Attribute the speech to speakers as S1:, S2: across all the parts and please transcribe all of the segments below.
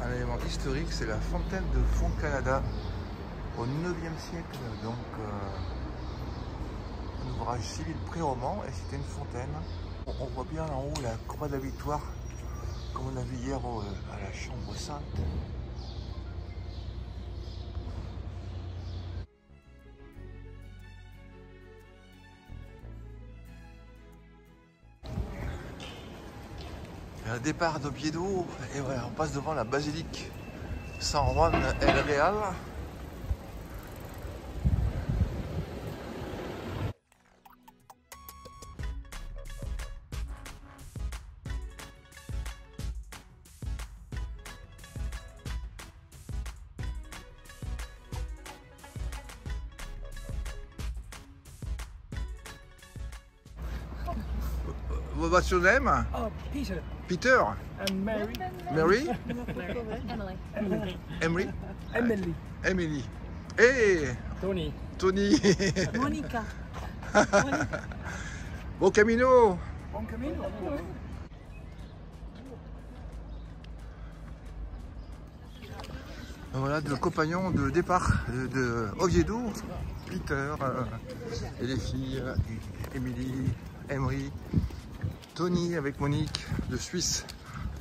S1: Un élément historique, c'est la fontaine de Font-Canada au 9e siècle, donc un ouvrage civil pré-roman, et c'était une fontaine. On voit bien en haut la croix de la victoire, comme on a vu hier à la Chambre Sainte. Un départ d'Oviedo, et voilà, on passe devant la basilique San Juan el Real. What's your name?
S2: Oh, Peter.
S1: Peter?
S2: And Mary.
S1: Mary?
S3: Emily.
S1: Emily?
S2: Emily.
S1: Emily. Hey!
S2: Tony.
S1: Tony!
S3: Monica.
S1: Bon camino!
S2: Bon camino.
S1: Voilà deux compagnons de départ de Oviedo, Peter et les filles, Emily, Emery, Tony avec Monique de Suisse.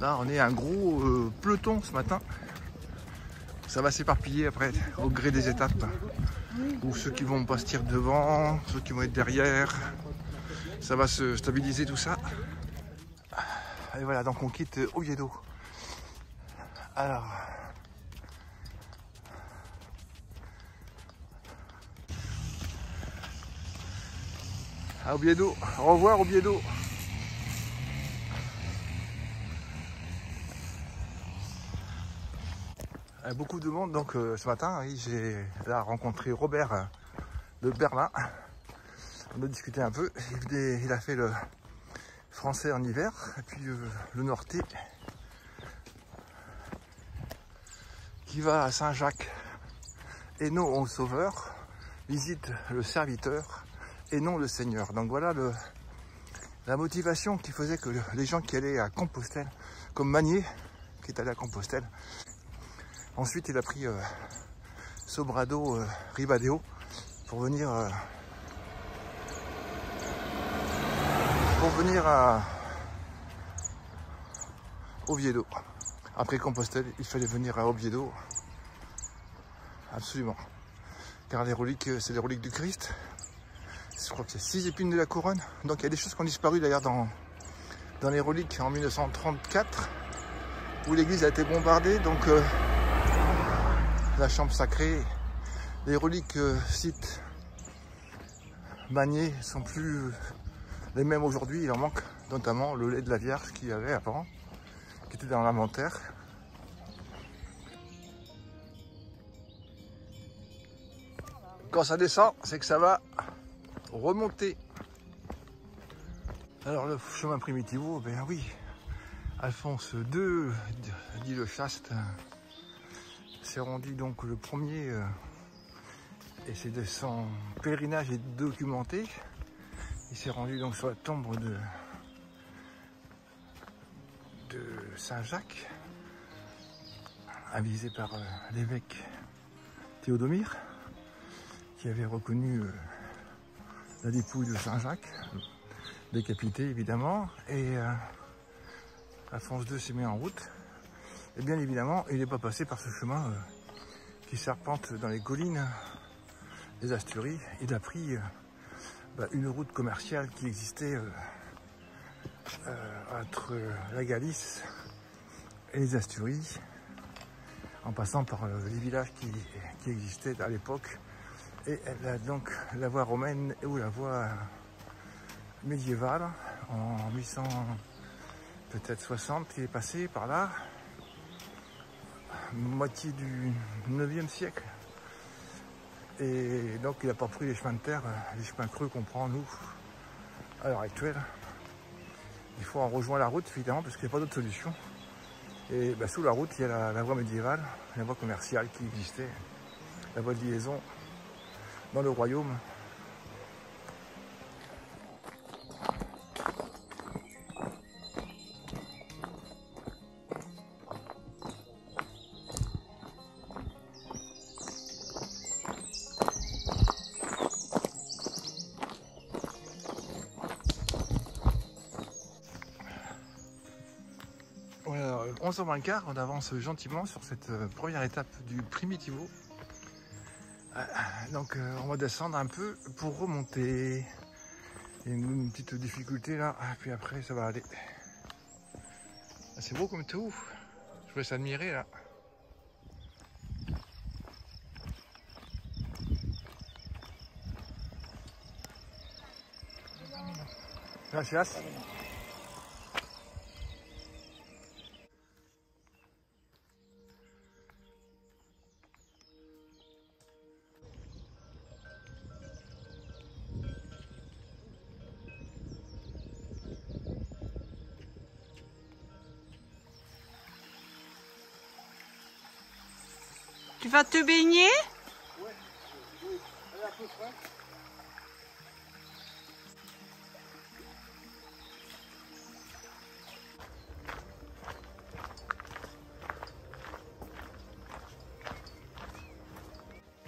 S1: Là on est un gros peloton ce matin. Ça va s'éparpiller après au gré des étapes. Ou ceux qui vont pas se tirer devant, ceux qui vont être derrière. Ça va se stabiliser tout ça. Et voilà, donc on quitte Oviedo. Alors... à Oviedo, au revoir Oviedo. Beaucoup de monde donc ce matin, oui, j'ai là rencontré Robert de Berlin. On a discuté un peu, il a fait le français en hiver et puis le Norté qui va à Saint-Jacques et non au Sauveur, visite le serviteur et non le Seigneur. Donc voilà la motivation qui faisait que les gens qui allaient à Compostelle, comme Magnier, qui est allé à Compostelle, ensuite il a pris Sobrado Ribadeo pour venir à Oviedo. Après Compostelle, il fallait venir à Oviedo, absolument, car les reliques, c'est les reliques du Christ. Je crois que c'est 6 épines de la couronne. Donc il y a des choses qui ont disparu d'ailleurs dans les reliques en 1934, où l'église a été bombardée. Donc la chambre sacrée, les reliques sites Magnier sont plus les mêmes aujourd'hui. Il en manque notamment le lait de la Vierge qu'il y avait avant, qui était dans l'inventaire. Quand ça descend, c'est que ça va remonter. Alors le chemin primitivo, ben oui, Alphonse II, dit le chaste, s'est rendu donc le premier, et c'est de son pèlerinage est documenté. Il s'est rendu donc sur la tombe de Saint-Jacques, avisé par l'évêque Théodomire, qui avait reconnu la dépouille de Saint-Jacques, décapité évidemment, et Alphonse II s'est mis en route. Et bien évidemment, il n'est pas passé par ce chemin qui serpente dans les collines des Asturies. Il a pris une route commerciale qui existait entre la Galice et les Asturies, en passant par les villages qui existaient à l'époque. Et donc la voie romaine ou la voie médiévale en peut-être 60 qui est passé par là. Moitié du 9e siècle. Et donc il n'a pas pris les chemins de terre, les chemins creux qu'on prend nous à l'heure actuelle. Il faut en rejoindre la route évidemment parce qu'il n'y a pas d'autre solution. Et bah, sous la route il y a la voie médiévale, la voie commerciale qui existait, la voie de liaison dans le royaume. Voilà, 11h15, on avance gentiment sur cette première étape du Primitivo. Donc on va descendre un peu pour remonter. Il y a une petite difficulté là, puis après ça va aller. C'est beau comme tout, je vous laisse admirer là. Gracias.
S3: Tu vas te baigner?
S1: Ouais, allez à peu près.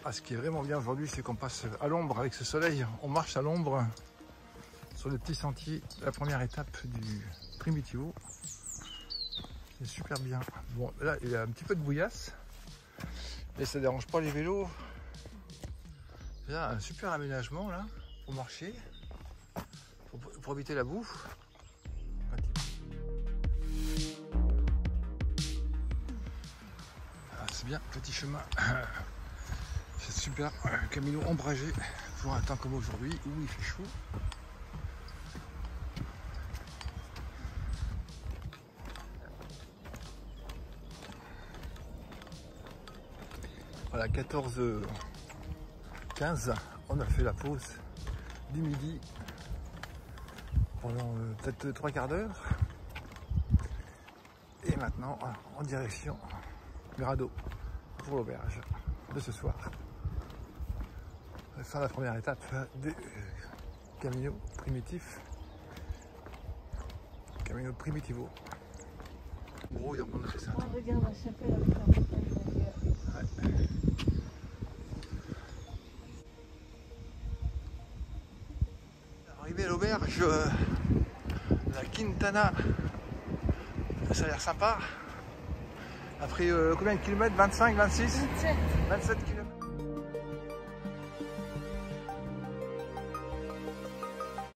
S1: Ah, ce qui est vraiment bien aujourd'hui, c'est qu'on passe à l'ombre avec ce soleil. On marche à l'ombre sur le petit sentier de la première étape du Primitivo. C'est super bien. Bon, là, il y a un petit peu de bouillasse, mais ça ne dérange pas les vélos. Il y a un super aménagement là pour marcher, pour éviter la boue. Ah, c'est bien, petit chemin. C'est super, Camino ombragé pour un temps comme aujourd'hui où il fait chaud. Voilà, 14h15, on a fait la pause du midi pendant peut-être 3 quarts d'heure. Et maintenant, en direction Grado pour l'auberge de ce soir. Fin de la première étape des Camino primitifs. Camino Primitivo. Gros, on a fait ça.
S3: Regarde la chapelle avec la montagne derrière.
S1: Ouais. Arrivé à l'auberge, la Quintana, ça a l'air sympa. Après combien de kilomètres? 25, 26? 27 kilomètres.